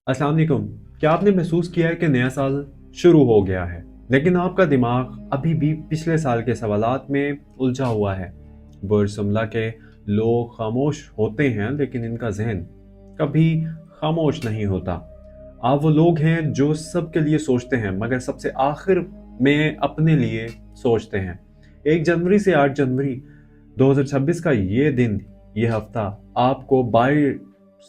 अस्सलाम वालेकुम। क्या आपने महसूस किया है कि नया साल शुरू हो गया है, लेकिन आपका दिमाग अभी भी पिछले साल के सवालात में उलझा हुआ है? बुरसुमला के लोग खामोश होते हैं, लेकिन इनका जहन कभी खामोश नहीं होता। आप वो लोग हैं जो सबके लिए सोचते हैं, मगर सबसे आखिर में अपने लिए सोचते हैं। 1 जनवरी से 8 जनवरी 2026 का ये दिन, ये हफ्ता आपको बाहर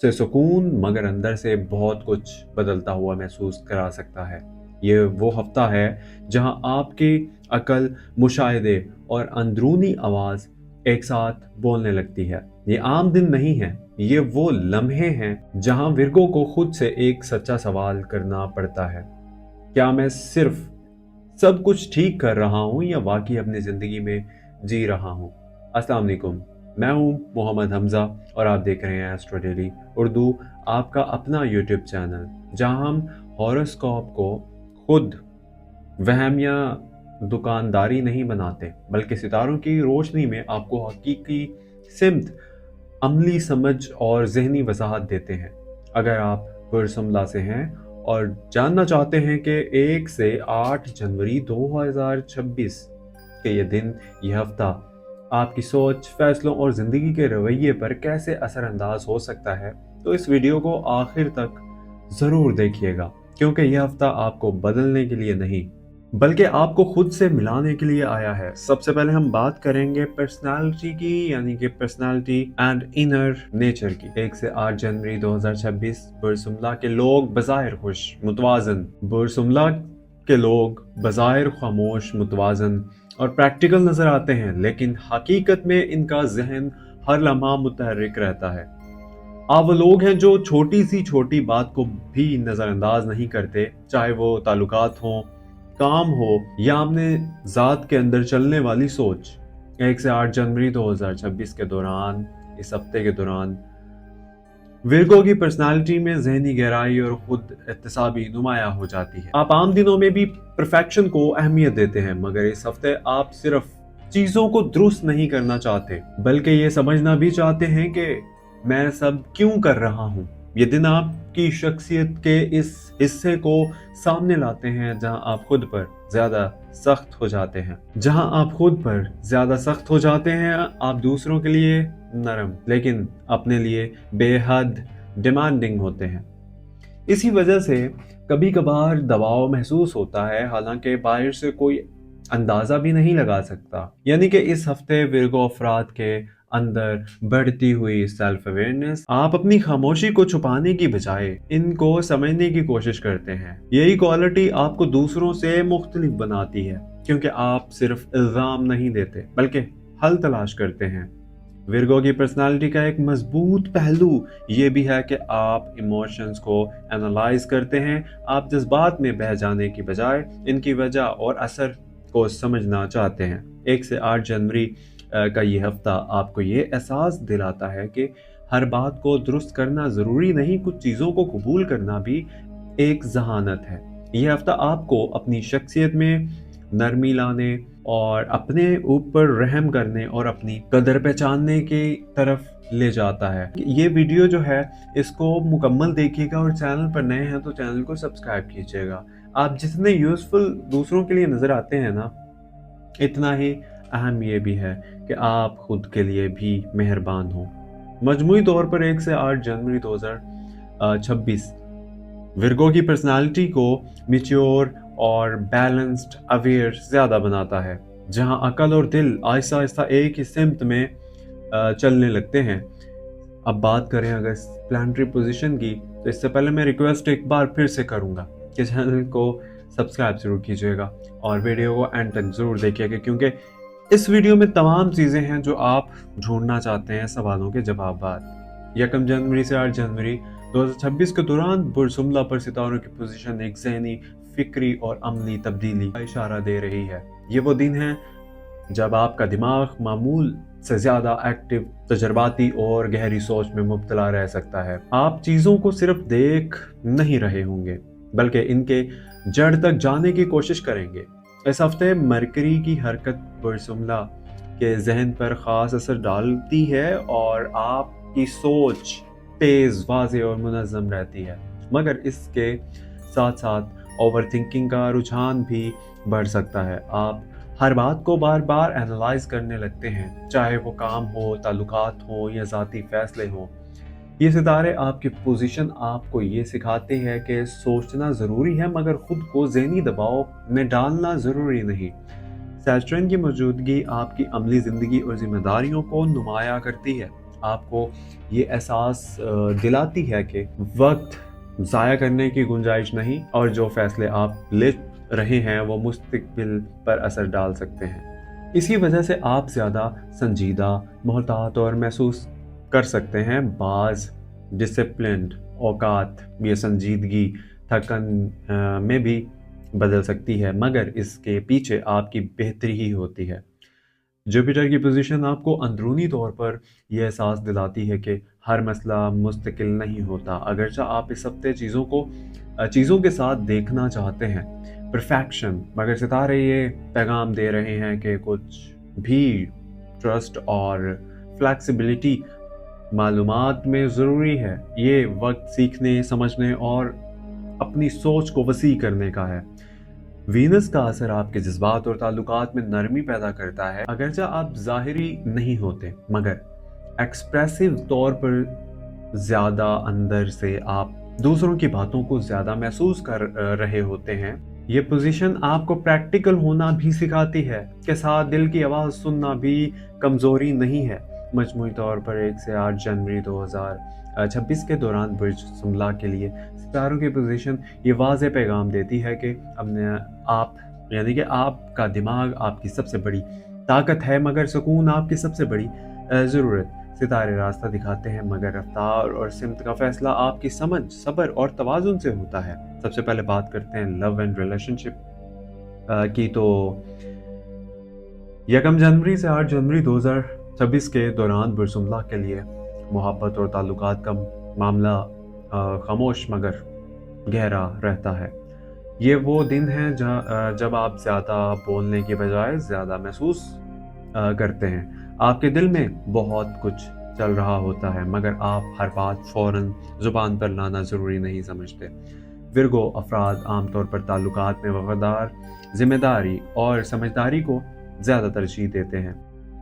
से सुकून मगर अंदर से बहुत कुछ बदलता हुआ महसूस करा सकता है। ये वो हफ्ता है जहां आपकी अकल, मुशाहिदे और अंदरूनी आवाज एक साथ बोलने लगती है। ये आम दिन नहीं है, ये वो लम्हे हैं जहां विर्गो को खुद से एक सच्चा सवाल करना पड़ता है। क्या मैं सिर्फ सब कुछ ठीक कर रहा हूँ या वाकई अपनी ज़िंदगी में जी रहा हूँ? अस्सलाम वालेकुम, मैं हूँ मोहम्मद हमज़ा और आप देख रहे हैं एस्ट्रो डेली उर्दू, आपका अपना यूट्यूब चैनल, जहाँ हम हॉरोस्कोप को खुद वहम या दुकानदारी नहीं बनाते, बल्कि सितारों की रोशनी में आपको हकीकी सिमत, अमली समझ और ज़हनी वजाहत देते हैं। अगर आप पुरसमला से हैं और जानना चाहते हैं कि 1 से 8 जनवरी 2026 के ये दिन, ये हफ्ता आपकी सोच, फैसलों और ज़िंदगी के रवैये पर कैसे असरअंदाज हो सकता है, तो इस वीडियो को आखिर तक ज़रूर देखिएगा, क्योंकि यह हफ्ता आपको बदलने के लिए नहीं, बल्कि आपको खुद से मिलाने के लिए आया है। सबसे पहले हम बात करेंगे पर्सनालिटी की, यानी कि पर्सनालिटी एंड इनर नेचर की। 1 से 8 जनवरी 2026 बुरसुमला के लोग बज़ाहिर खुश, मुतवाज़न बुरसुमला के लोग बज़ाहिर खामोश, मुतवाज़न और प्रैक्टिकल नजर आते हैं, लेकिन हकीकत में इनका जहन हर लम्हा मुतहर्रिक रहता है। आप वो लोग हैं जो छोटी सी छोटी बात को भी नज़रअंदाज नहीं करते, चाहे वो ताल्लुकात हों, काम हो या अपने ज़ात के अंदर चलने वाली सोच। 1 से 8 जनवरी 2026 के दौरान, इस हफ्ते के दौरान, विर्गो की पर्सनालिटी में ज़हनी गहराई और खुद एहतसाबी नुमाया हो जाती है। आप आम दिनों में भी परफेक्शन को अहमियत देते हैं, मगर इस हफ्ते आप सिर्फ चीज़ों को दुरुस्त नहीं करना चाहते, बल्कि ये समझना भी चाहते हैं कि मैं सब क्यों कर रहा हूँ। ये दिन आपकी शख्सियत के इस हिस्से को सामने लाते हैं जहां आप खुद पर ज्यादा सख्त हो जाते हैं। आप दूसरों के लिए नरम, लेकिन अपने लिए बेहद डिमांडिंग होते हैं। इसी वजह से कभी कभार दबाव महसूस होता है, हालांकि बाहर से कोई अंदाजा भी नहीं लगा सकता। यानी कि इस हफ्ते विर्गो अफराद के अंदर बढ़ती हुई सेल्फ अवेयरनेस, आप अपनी खामोशी को छुपाने की बजाय इनको समझने की कोशिश करते हैं। यही क्वालिटी आपको दूसरों से मुख्तलिफ बनाती है, क्योंकि आप सिर्फ इल्जाम नहीं देते, बल्कि हल तलाश करते हैं। विर्गो की पर्सनालिटी का एक मजबूत पहलू ये भी है कि आप इमोशंस को एनालाइज करते हैं। आप जज्बात में बह जाने की बजाय इनकी वजह और असर को समझना चाहते हैं। 1 से 8 जनवरी का ये हफ्ता आपको ये एहसास दिलाता है कि हर बात को दुरुस्त करना ज़रूरी नहीं, कुछ चीज़ों को कबूल करना भी एक जहानत है। यह हफ्ता आपको अपनी शख्सियत में नरमी लाने और अपने ऊपर रहम करने और अपनी कदर पहचानने की तरफ ले जाता है। ये वीडियो जो है, इसको मुकम्मल देखिएगा और चैनल पर नए हैं तो चैनल को सब्सक्राइब कीजिएगा। आप जितने यूज़फुल दूसरों के लिए नज़र आते हैं ना, इतना ही अहम ये भी है कि आप खुद के लिए भी मेहरबान हो। मजमूई तौर पर 1 से 8 जनवरी 2026 विर्गो की पर्सनालिटी को मिच्योर और बैलेंस्ड अवेयर ज़्यादा बनाता है, जहां अकल और दिल आहिस्ता आहिस्ता एक ही सिमत में चलने लगते हैं। अब बात करें अगर प्लानिटरी पोजीशन की, तो इससे पहले मैं रिक्वेस्ट एक बार फिर से करूंगा कि चैनल को सब्सक्राइब जरूर कीजिएगा और वीडियो को एंड तक जरूर देखिएगा, क्योंकि इस वीडियो में तमाम चीज़ें हैं जो आप ढूंढना चाहते हैं, सवालों के जवाब। 1 जनवरी से 8 जनवरी 2026 के दौरान बुरसुमला पर सितारों की पोजीशन एक ज़हनी, फिक्री और अमली तब्दीली का इशारा दे रही है। ये वो दिन है जब आपका दिमाग मामूल से ज़्यादा एक्टिव, तजर्बाती और गहरी सोच में मुब्तला रह सकता है। आप चीज़ों को सिर्फ देख नहीं रहे होंगे, बल्कि इनके जड़ तक जाने की कोशिश करेंगे। इस हफ्ते मरकरी की हरकत बुरसुमला के जहन पर ख़ास असर डालती है और आपकी सोच तेज़, वाज़ेह और मुनज़्ज़म रहती है। मगर इसके साथ साथ ओवर थिंकिंग का रुझान भी बढ़ सकता है। आप हर बात को बार बार एनालाइज करने लगते हैं, चाहे वो काम हो, ताल्लुकात हो या ज़ाती फैसले हों। ये सितारे आपकी पोजीशन आपको ये सिखाते हैं कि सोचना ज़रूरी है, मगर खुद को ज़हनी दबाव में डालना ज़रूरी नहीं। सैटर्न की मौजूदगी आपकी अमली ज़िंदगी और ज़िम्मेदारियों को नुमाया करती है। आपको ये एहसास दिलाती है कि वक्त ज़ाया करने की गुंजाइश नहीं, और जो फैसले आप ले रहे हैं वो मुस्तकबिल पर असर डाल सकते हैं। इसी वजह से आप ज़्यादा संजीदा, मोहतात और महसूस कर सकते हैं। बाज़ डिसिप्लिन्ड औकात ये संजीदगी थकन में भी बदल सकती है, मगर इसके पीछे आपकी बेहतरी ही होती है। जुपिटर की पोजीशन आपको अंदरूनी तौर पर यह एहसास दिलाती है कि हर मसला मुस्तकिल नहीं होता। अगरचे आप इस हफ्ते चीज़ों के साथ देखना चाहते हैं परफेक्शन, मगर सितारे ये पैगाम दे रहे हैं कि कुछ भी ट्रस्ट और फ्लेक्सिबिलिटी मालूमात में ज़रूरी है। ये वक्त सीखने, समझने और अपनी सोच को वसी करने का है। वीनस का असर आपके जज्बात और ताल्लुकात में नरमी पैदा करता है। अगरचे आप ज़ाहिरी नहीं होते, मगर एक्सप्रेसिव तौर पर ज़्यादा अंदर से आप दूसरों की बातों को ज़्यादा महसूस कर रहे होते हैं। ये पोजीशन आपको प्रैक्टिकल होना भी सिखाती है कि साथ दिल की आवाज़ सुनना भी कमज़ोरी नहीं है। मजमूई तौर पर 1 से 8 जनवरी 2026 के दौरान बुर्ज जुमला के लिए सितारों की पोजीशन ये वाज़ेह पैगाम देती है कि अपने आप यानी कि आपका दिमाग आपकी सबसे बड़ी ताकत है, मगर सुकून आपकी सबसे बड़ी ज़रूरत। सितारे रास्ता दिखाते हैं, मगर रफ्तार और सिमत का फैसला आपकी समझ, सब्र और तवाज़ुन से होता है। सबसे पहले बात करते हैं लव एंड रिलेशनशिप की। तो 1 जनवरी से 8 जनवरी 2026 के दौरान बुरजुमला के लिए मोहब्बत और ताल्लुकात का मामला खामोश मगर गहरा रहता है। ये वो दिन है जब आप ज़्यादा बोलने के बजाय ज़्यादा महसूस करते हैं। आपके दिल में बहुत कुछ चल रहा होता है, मगर आप हर बात फ़ौरन ज़ुबान पर लाना ज़रूरी नहीं समझते। विर्गो अफराद आमतौर पर ताल्लुकात में वफादार, ज़िम्मेदारी और समझदारी को ज़्यादा तरजीह देते हैं,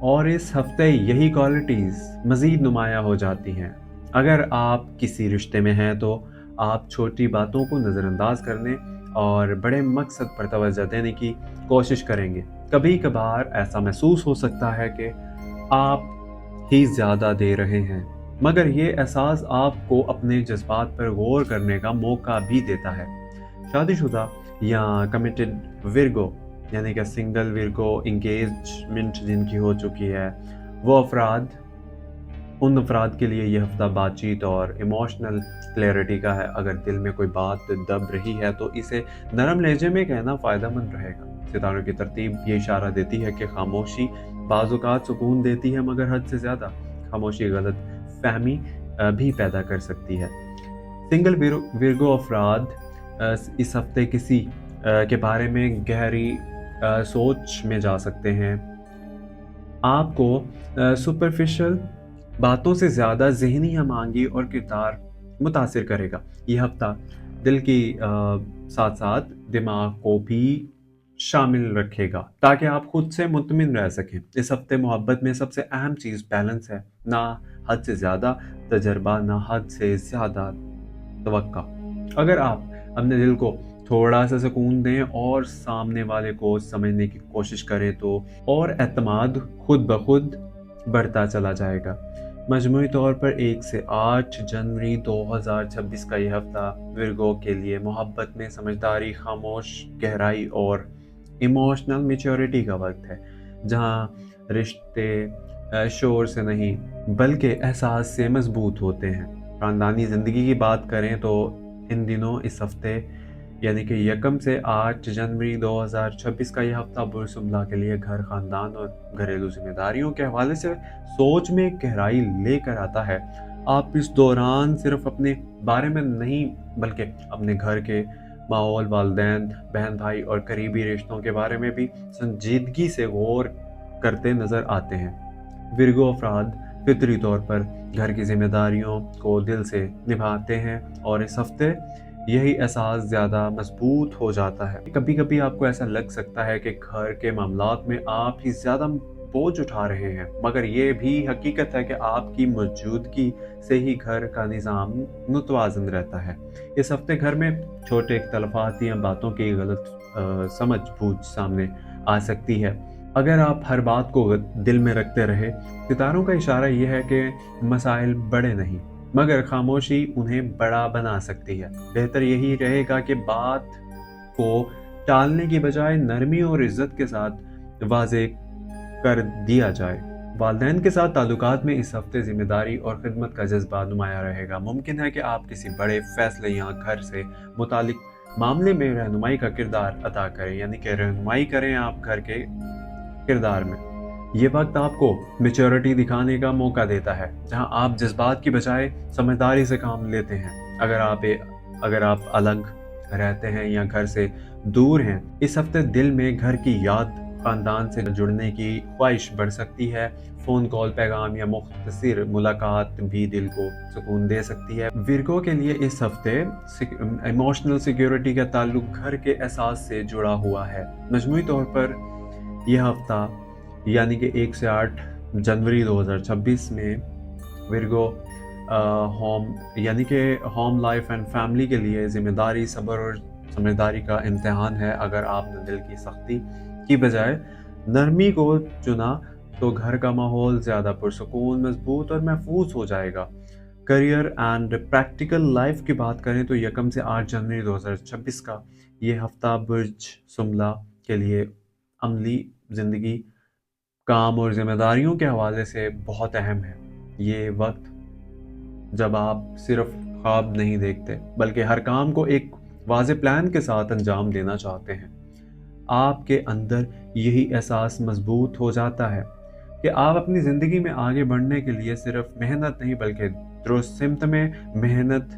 और इस हफ्ते यही क्वालिटीज़ मज़ीद नुमायाँ हो जाती हैं। अगर आप किसी रिश्ते में हैं तो आप छोटी बातों को नज़रअंदाज करने और बड़े मकसद पर तवज्जो देने की कोशिश करेंगे। कभी कभार ऐसा महसूस हो सकता है कि आप ही ज़्यादा दे रहे हैं, मगर ये एहसास आपको अपने जज्बात पर गौर करने का मौका भी देता है। शादीशुदा या कमिटेड विर्गो यानी कि सिंगल विर्गो, इंगेजमेंट जिनकी हो चुकी है, वो उन अफराद के लिए यह हफ्ता बातचीत और इमोशनल क्लैरिटी का है। अगर दिल में कोई बात दब रही है तो इसे नरम लहजे में कहना फ़ायदेमंद रहेगा। सितारों की तरतीब ये इशारा देती है कि खामोशी बाज़-औक़ात सुकून देती है, मगर हद से ज़्यादा खामोशी गलत फहमी भी पैदा कर सकती है। सिंगल विर्गो अफराद इस हफ्ते किसी के बारे में गहरी सोच में जा सकते हैं। आपको सुपरफिशियल बातों से ज़्यादा ज़हनी हमांगी और किरदार मुतासिर करेगा। ये हफ्ता दिल की साथ साथ दिमाग को भी शामिल रखेगा ताकि आप खुद से मुतमिन रह सकें। इस हफ्ते मोहब्बत में सबसे अहम चीज़ बैलेंस है। ना हद से ज़्यादा तजर्बा, ना हद से ज़्यादा तवक्का। अगर आप अपने दिल को थोड़ा सा सुकून दें और सामने वाले को समझने की कोशिश करें तो और एतमाद खुद ब खुद बढ़ता चला जाएगा। मजमूई तौर पर 1 से 8 जनवरी 2026 का यह हफ्ता विर्गो के लिए मोहब्बत में समझदारी, खामोश गहराई और इमोशनल मैच्योरिटी का वक्त है, जहां रिश्ते शोर से नहीं बल्कि एहसास से मजबूत होते हैं। ख़ानदानी ज़िंदगी की बात करें तो इन दिनों इस हफ्ते यानी कि 1 से 8 जनवरी 2026 का यह हफ्ता बुरजुमला के लिए घर, ख़ानदान और घरेलू जिम्मेदारियों के हवाले से सोच में गहराई लेकर आता है। आप इस दौरान सिर्फ अपने बारे में नहीं बल्कि अपने घर के माहौल, वालिदैन, बहन भाई और करीबी रिश्तों के बारे में भी संजीदगी से गौर करते नज़र आते हैं। विर्गो अफराद फितरी तौर पर घर की जिम्मेदारियों को दिल से निभाते हैं और इस हफ्ते यही एहसास ज़्यादा मजबूत हो जाता है। कभी कभी आपको ऐसा लग सकता है कि घर के मामलात में आप ही ज़्यादा बोझ उठा रहे हैं, मगर ये भी हकीकत है कि आपकी मौजूदगी से ही घर का निज़ाम मुतवाज़न रहता है। इस हफ्ते घर में छोटे इख्तलाफात या बातों की गलत समझ बूझ सामने आ सकती है। अगर आप हर बात को दिल में रखते रहे, सितारों का इशारा यह है कि मसाइल बड़े नहीं, मगर खामोशी उन्हें बड़ा बना सकती है। बेहतर यही रहेगा कि बात को टालने की बजाय नरमी और इज्जत के साथ वाजे कर दिया जाए। वालिदैन के साथ ताल्लुकात में इस हफ्ते जिम्मेदारी और खिदमत का जज्बा नुमाया रहेगा। मुमकिन है कि आप किसी बड़े फैसले या घर से मुतालिक मामले में रहनुमाई का किरदार अदा करें, यानी कि रहनुमाई करें आप घर के किरदार में। ये वक्त आपको मेच्योरिटी दिखाने का मौका देता है, जहां आप जज्बात की बजाय समझदारी से काम लेते हैं। अगर आप अलग रहते हैं या घर से दूर हैं, इस हफ्ते दिल में घर की याद, खानदान से जुड़ने की ख्वाहिश बढ़ सकती है। फ़ोन कॉल, पैगाम या मुख्तसर मुलाकात भी दिल को सुकून दे सकती है। विरगो के लिए इस हफ्ते इमोशनल सिक्योरिटी का ताल्लुक घर के एहसास से जुड़ा हुआ है। मजमूई तौर पर यह हफ्ता यानी कि 1 से 8 जनवरी 2026 में विरगो होम यानी कि होम लाइफ एंड फैमिली के लिए जिम्मेदारी, सब्र और समझदारी का इम्तिहान है। अगर आपने दिल की सख्ती की बजाय नरमी को चुना तो घर का माहौल ज़्यादा पुरसुकून, मजबूत और महफूज हो जाएगा। करियर एंड प्रैक्टिकल लाइफ की बात करें तो 1 से 8 जनवरी 2026 का ये हफ्ता बुर्ज सुमला के लिए अमली ज़िंदगी, काम और जिम्मेदारियों के हवाले से बहुत अहम है। ये वक्त जब आप सिर्फ ख्वाब नहीं देखते, बल्कि हर काम को एक वाज़ेह प्लान के साथ अंजाम देना चाहते हैं। आपके अंदर यही एहसास मजबूत हो जाता है कि आप अपनी ज़िंदगी में आगे बढ़ने के लिए सिर्फ मेहनत नहीं, बल्कि दुरुस्त सिमत में मेहनत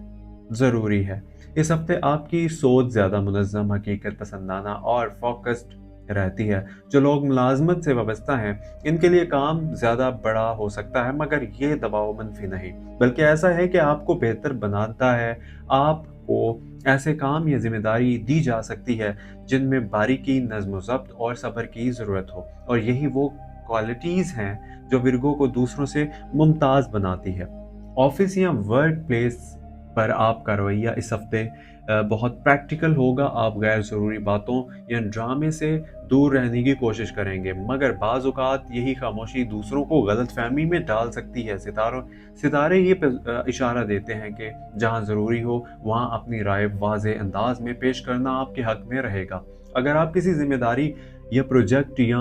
ज़रूरी है। इस हफ्ते आपकी सोच ज़्यादा मुनज़्ज़म, हकीकत पसंदाना और फोकस्ड रहती है। जो लोग मुलाजमत से वाबस्ता हैं, इनके लिए काम ज़्यादा बड़ा हो सकता है, मगर ये दबाव मनफी नहीं, बल्कि ऐसा है कि आपको बेहतर बनाता है। आपको ऐसे काम या जिम्मेदारी दी जा सकती है जिनमें बारीकी, नज़्म ज़ब्त और सब्र की ज़रूरत हो, और यही वो क्वालिटीज़ हैं जो विरगो को दूसरों से मुमताज़ बनाती है। ऑफिस या वर्क प्लेस पर आपका रवैया इस हफ्ते बहुत प्रैक्टिकल होगा। आप गैर ज़रूरी बातों या ड्रामे से दूर रहने की कोशिश करेंगे, मगर बाज़ औक़ात यही खामोशी दूसरों को गलतफहमी में डाल सकती है। सितारे ये इशारा देते हैं कि जहाँ ज़रूरी हो वहाँ अपनी राय वाज़ेह अंदाज में पेश करना आपके हक में रहेगा। अगर आप किसी जिम्मेदारी या प्रोजेक्ट या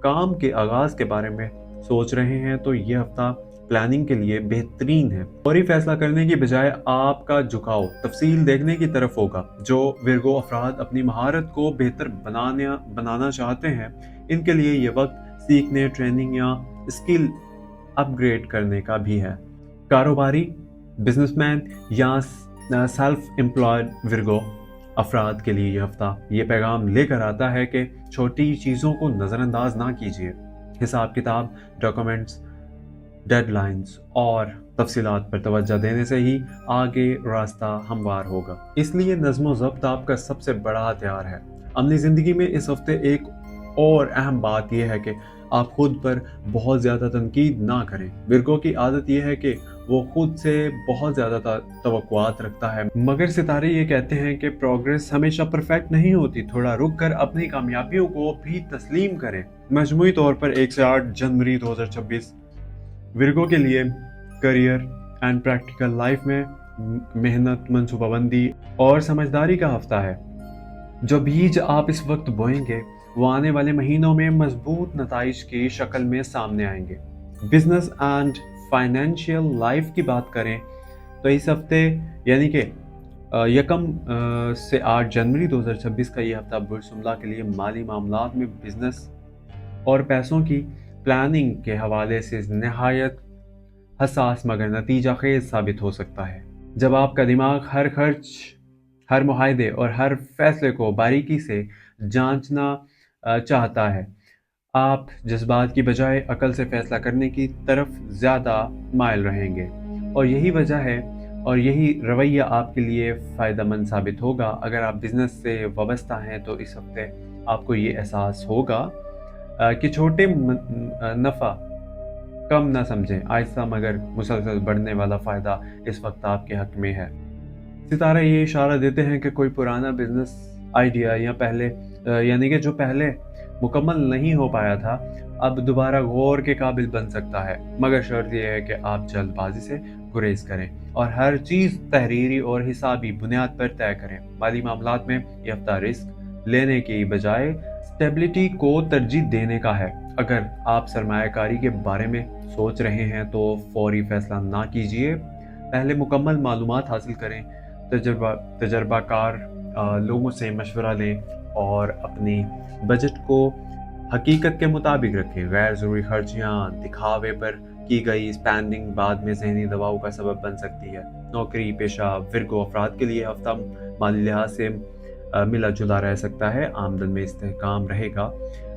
काम के आगाज़ के बारे में सोच रहे हैं तो ये हफ्ता प्लानिंग के लिए बेहतरीन है। फौरी फैसला करने की बजाय आपका झुकाव तफसील देखने की तरफ होगा। जो विरगो अफराद अपनी महारत को बेहतर बनाना चाहते हैं, इनके लिए ये वक्त सीखने, ट्रेनिंग या स्किल अपग्रेड करने का भी है। कारोबारी, बिजनेसमैन या सेल्फ एम्प्लॉयड विरगो अफराद के लिए यह हफ्ता ये पैगाम लेकर आता है कि छोटी चीज़ों को नज़रअंदाज ना कीजिए। हिसाब किताब, डॉक्यूमेंट्स, डेडलाइंस और तफसीलात पर तवज्जो देने से ही आगे रास्ता हमवार होगा। इसलिए नज़्म ज़ब्त आपका सबसे बड़ा हथियार है। अपनी ज़िंदगी में इस हफ्ते एक और अहम बात यह है कि आप खुद पर बहुत ज़्यादा तनकीद ना करें। विरगो की आदत यह है कि वो खुद से बहुत ज़्यादा तवक्कुआत रखता है, मगर सितारे ये कहते हैं कि प्रोग्रेस हमेशा परफेक्ट नहीं होती। थोड़ा रुक कर अपनी कामयाबियों को भी तस्लीम करें। मजमूई तौर पर 1 से 8 जनवरी 2026 विरगो के लिए करियर एंड प्रैक्टिकल लाइफ में मेहनत, मनसूबाबंदी और समझदारी का हफ्ता है। जो बीज आप इस वक्त बोएंगे वो आने वाले महीनों में मजबूत नताइज की शक्ल में सामने आएंगे। बिजनेस एंड फाइनेंशियल लाइफ की बात करें तो इस हफ्ते यानी कि 1 से 8 जनवरी 2026 का ये हफ्ता बुर्ज सुमला के लिए माली मामलात में बिजनेस और पैसों की प्लानिंग के हवाले से नहायत हसास मगर नतीजा खेज साबित हो सकता है। जब आपका दिमाग हर खर्च, हर मुआहदे और हर फैसले को बारीकी से जांचना चाहता है, आप जज्बात की बजाय अकल से फैसला करने की तरफ ज़्यादा माइल रहेंगे, और यही वजह है और यही रवैया आपके लिए फ़ायदेमंद साबित होगा। अगर आप बिज़नेस से वाबस्ता हैं तो इस हफ्ते आपको ये एहसास होगा कि छोटे नफ़ा कम ना समझें। आहिस्ता मगर मुसलसल बढ़ने वाला फ़ायदा इस वक्त आपके हक में है। सितारे ये इशारा देते हैं कि कोई पुराना बिजनेस आइडिया या पहले यानी कि जो पहले मुकम्मल नहीं हो पाया था, अब दोबारा गौर के काबिल बन सकता है, मगर शर्त यह है कि आप जल्दबाजी से गुरेज करें और हर चीज़ तहरीरी और हिसाबी बुनियाद पर तय करें। माली मामलात में ये हफ्ता रिस्क लेने की बजाय स्टेबिलिटी को तरजीह देने का है। अगर आप सरमायाकारी के बारे में सोच रहे हैं तो फौरी फैसला ना कीजिए, पहले मुकम्मल मालूमात हासिल करें, तजर्बाकार लोगों से मशवरा लें और अपनी बजट को हकीकत के मुताबिक रखें। गैर ज़रूरी खर्चियाँ, दिखावे पर की गई स्पेंडिंग बाद में ज़हनी दबाव का सबब बन सकती है। नौकरी पेशा विर्गो अफराद के लिए हफ्ता माली लिहाज से मिला जुला रह सकता है। आमदन में इस्तेहकाम रहेगा,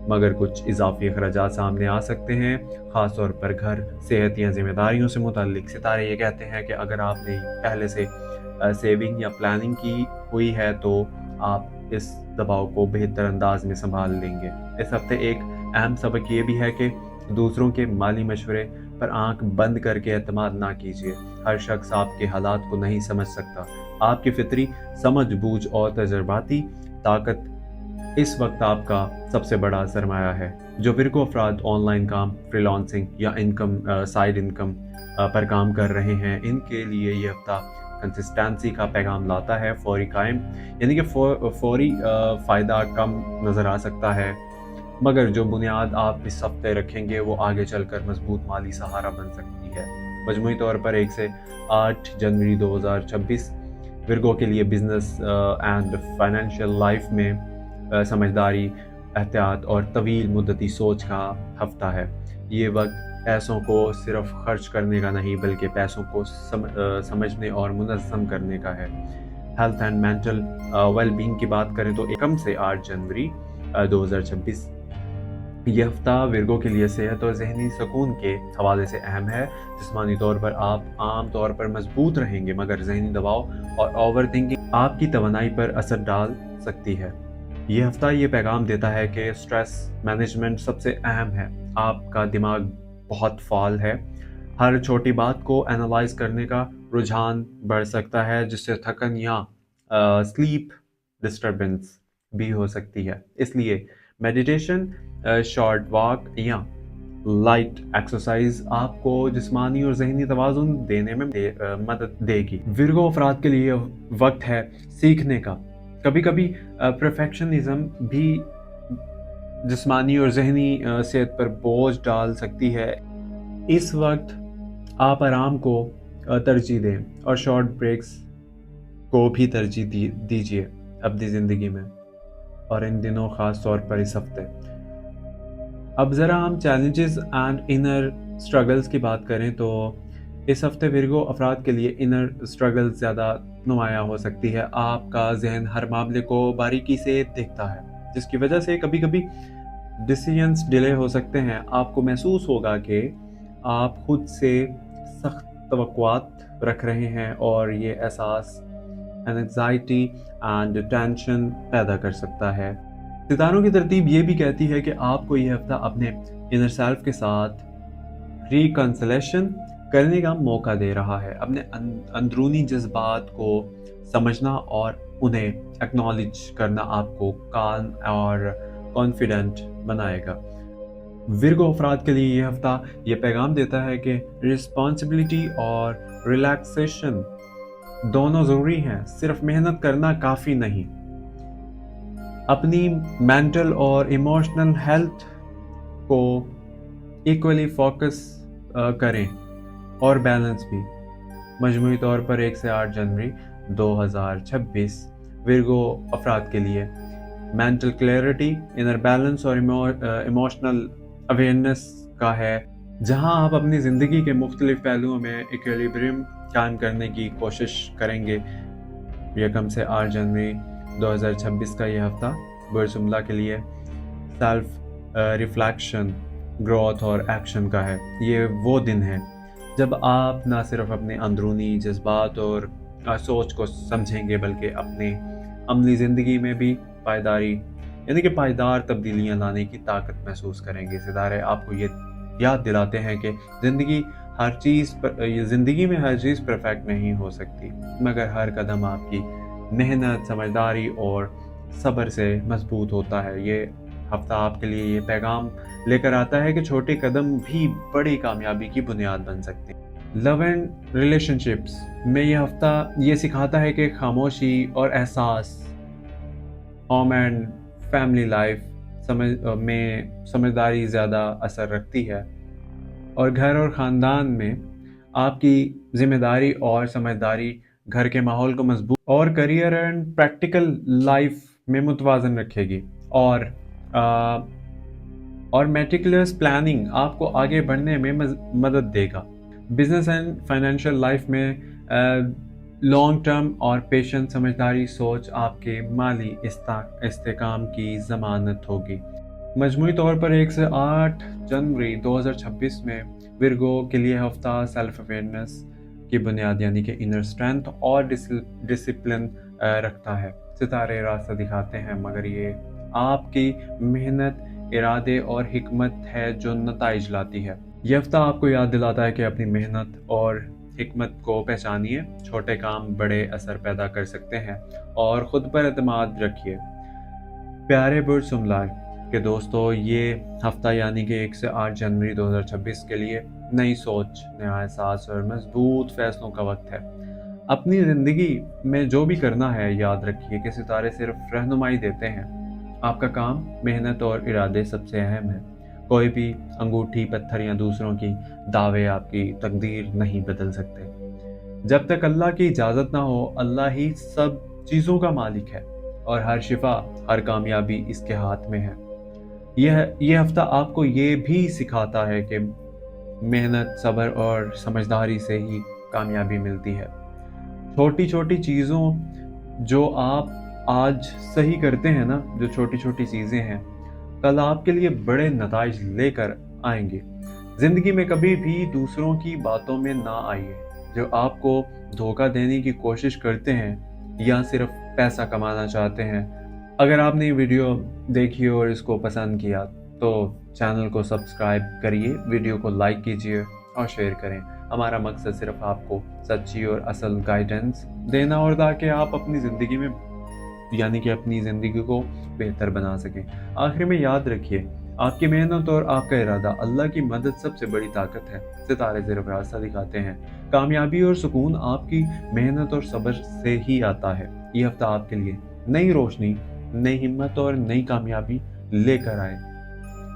मगर कुछ इजाफी अखराजात सामने आ सकते हैं, ख़ास तौर पर घर, सेहत या जिम्मेदारियों से मुताल्लिक। सितारे ये कहते हैं कि अगर आपने पहले से सेविंग या प्लानिंग की हुई है तो आप इस दबाव को बेहतर अंदाज में संभाल लेंगे। इस हफ्ते एक अहम सबक ये भी है कि दूसरों के माली मशवरे पर आंख बंद करके एतमाद ना कीजिए। हर शख्स आपके हालात को नहीं समझ सकता। आपकी फितरी समझ बूझ और तजर्बाती ताकत इस वक्त आपका सबसे बड़ा सरमाया है। जो फिरको अफराद ऑनलाइन काम, फ्रीलांसिंग या साइड इनकम पर काम कर रहे हैं, इनके लिए ये हफ्ता कंसिस्टेंसी का पैगाम लाता है। फौरी कायम यानी कि फौरी फ़ायदा कम नज़र आ सकता है, मगर जो बुनियाद आप इस हफ्ते रखेंगे वो आगे चलकर मजबूत माली सहारा बन सकती है। मजमूई तौर पर 1 से 8 जनवरी 2026 विर्गो के लिए बिजनेस एंड फाइनेंशियल लाइफ में समझदारी, एहतियात और तवील मुद्दती सोच का हफ्ता है। ये वक्त पैसों को सिर्फ खर्च करने का नहीं, बल्कि पैसों को समझने और मुनज़्ज़म करने का है। हेल्थ एंड मेंटल वेलबींग की बात करें तो 1 से 8 जनवरी 2026 ये हफ्ता विर्गो के लिए सेहत और जहनी सुकून के हवाले से अहम है। जिस्मानी तौर पर आप आम तौर पर मजबूत रहेंगे, मगर जहनी दबाव और ओवर थिंकिंग आपकी तवानाई पर असर डाल सकती है। ये हफ्ता ये पैगाम देता है कि स्ट्रेस मैनेजमेंट सबसे अहम है। आपका दिमाग बहुत फाल है, हर छोटी बात को एनालाइज करने का रुझान बढ़ सकता है, जिससे थकन या स्लीप डिस्टर्बेंस भी हो सकती है। इसलिए मेडिटेशन, शॉर्ट वॉक या लाइट एक्सरसाइज आपको जिस्मानी और जहनी तवाज़ुन देने में मदद देगी। विर्गो अफराद के लिए वक्त है सीखने का। कभी कभी परफेक्शनिज्म भी जिस्मानी और जहनी सेहत पर बोझ डाल सकती है। इस वक्त आप आराम को तरजीह दें और शॉर्ट ब्रेक्स को भी तरजीह दीजिए अपनी ज़िंदगी में, और इन दिनों ख़ास तौर पर इस हफ्ते। अब ज़रा हम चैलेंजेस एंड इनर स्ट्रगल्स की बात करें तो इस हफ्ते विर्गो अफराद के लिए इनर स्ट्रगल ज़्यादा नुमायाँ हो सकती है। आपका जहन हर मामले को बारीकी से देखता है, जिसकी वजह से कभी कभी डिसीजंस डिले हो सकते हैं। आपको महसूस होगा कि आप खुद से सख्त तवक्कुआत रख रहे हैं, और ये एहसास एंग्जाइटी एंड टेंशन पैदा कर सकता है। सितारों की तरतीब ये भी कहती है कि आपको ये हफ्ता अपने इनर सेल्फ के साथ रिकंसिलेशन करने का मौका दे रहा है। अपने अंदरूनी जज्बात को समझना और उन्हें एक्नॉलेज करना आपको काल्म और कॉन्फिडेंट बनाएगा। विर्गो अफराद के लिए ये हफ्ता ये पैगाम देता है कि रिस्पॉन्सिबिलिटी और रिलैक्सेशन दोनों ज़रूरी हैं, सिर्फ मेहनत करना काफ़ी नहीं। अपनी मेंटल और इमोशनल हेल्थ को इक्वली फोकस करें और बैलेंस भी। मजमूई तौर पर 1 से 8 जनवरी 2026 विर्गो अफराद के लिए मेंटल क्लैरिटी, इनर बैलेंस और इमोशनल अवेयरनेस का है, जहां आप अपनी ज़िंदगी के मुख्तलिफ पहलुओं में इक्विलिब्रियम कायम करने की कोशिश करेंगे। 1 से 8 जनवरी 2026 का यह हफ्ता बरजुमला के लिए सेल्फ रिफ्लेक्शन, ग्रोथ और एक्शन का है। ये वो दिन है जब आप ना सिर्फ अपने अंदरूनी जज्बात और सोच को समझेंगे, बल्कि अपने अमली ज़िंदगी में भी पायदारी यानी कि पायदार तब्दीलियाँ लाने की ताकत महसूस करेंगे। सितारे आपको ये याद दिलाते हैं कि ज़िंदगी में हर चीज़ परफेक्ट नहीं हो सकती, मगर हर कदम आपकी मेहनत, समझदारी और सब्र से मजबूत होता है। ये हफ्ता आपके लिए ये पैगाम लेकर आता है कि छोटे कदम भी बड़ी कामयाबी की बुनियाद बन सकते हैं। लव एंड रिलेशनशिप्स में ये हफ्ता ये सिखाता है कि खामोशी और एहसास, होम एंड फैमिली लाइफ में समझदारी ज़्यादा असर रखती है, और घर और ख़ानदान में आपकी ज़िम्मेदारी और समझदारी घर के माहौल को मजबूत और करियर एंड प्रैक्टिकल लाइफ में मुतवाज़न रखेगी। आ, और मेटिकुलस प्लानिंग आपको आगे बढ़ने में मदद देगा। बिजनेस एंड फाइनेंशियल लाइफ में लॉन्ग टर्म और पेशेंट समझदारी सोच आपके माली इस्तेकाम की ज़मानत होगी। मजमूई तौर पर 1 से 8 जनवरी 2026 में विर्गो के लिए हफ्ता सेल्फ अवेयरनेस की बुनियाद यानी कि इनर स्ट्रेंथ और डिसिप्लिन रखता है। सितारे रास्ता दिखाते हैं, मगर ये आपकी मेहनत, इरादे और हिकमत है जो नताइज लाती है। यह हफ्ता आपको याद दिलाता है कि अपनी मेहनत और हिकमत को पहचानिए। छोटे काम बड़े असर पैदा कर सकते हैं, और ख़ुद पर एतमाद रखिए। प्यारे बुर्ज सुमलार के दोस्तों, ये हफ्ता यानी कि 1 से 8 जनवरी 2026 के लिए नई सोच, नया एहसास और मजबूत फैसलों का वक्त है। अपनी ज़िंदगी में जो भी करना है, याद रखिए कि सितारे सिर्फ रहनुमाई देते हैं। आपका काम, मेहनत और इरादे सबसे अहम है। कोई भी अंगूठी, पत्थर या दूसरों की दावे आपकी तकदीर नहीं बदल सकते। जब तक अल्लाह की इजाज़त ना हो, अल्लाह ही सब चीज़ों का मालिक है, और हर शिफा, हर कामयाबी इसके हाथ में है। यह हफ्ता आपको ये भी सिखाता है कि मेहनत, सब्र और समझदारी से ही कामयाबी मिलती है। छोटी छोटी चीज़ों जो आप आज सही करते हैं ना, जो छोटी छोटी चीज़ें हैं, कल आपके लिए बड़े नताइज लेकर आएंगे। ज़िंदगी में कभी भी दूसरों की बातों में ना आइए। जो आपको धोखा देने की कोशिश करते हैं या सिर्फ पैसा कमाना चाहते हैं। अगर आपने ये वीडियो देखी और इसको पसंद किया तो चैनल को सब्सक्राइब करिए, वीडियो को लाइक कीजिए और शेयर करें। हमारा मकसद सिर्फ आपको सच्ची और असल गाइडेंस देना, और ताकि आप अपनी ज़िंदगी में यानी कि अपनी ज़िंदगी को बेहतर बना सकें। आखिर में याद रखिए, आपकी मेहनत और आपका इरादा, अल्लाह की मदद सबसे बड़ी ताकत है। सितारे सिर्फ रास्ता दिखाते हैं। कामयाबी और सुकून आपकी मेहनत और सब्र से ही आता है। ये हफ्ता आपके लिए नई रोशनी, नई हिम्मत और नई कामयाबी लेकर आए।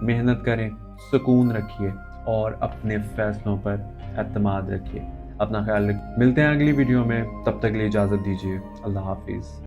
मेहनत करें, सुकून रखिए और अपने फैसलों पर एतमाद रखिए। अपना ख्याल रखिए। मिलते हैं अगली वीडियो में, तब तक के लिए इजाज़त दीजिए। अल्लाह हाफिज़।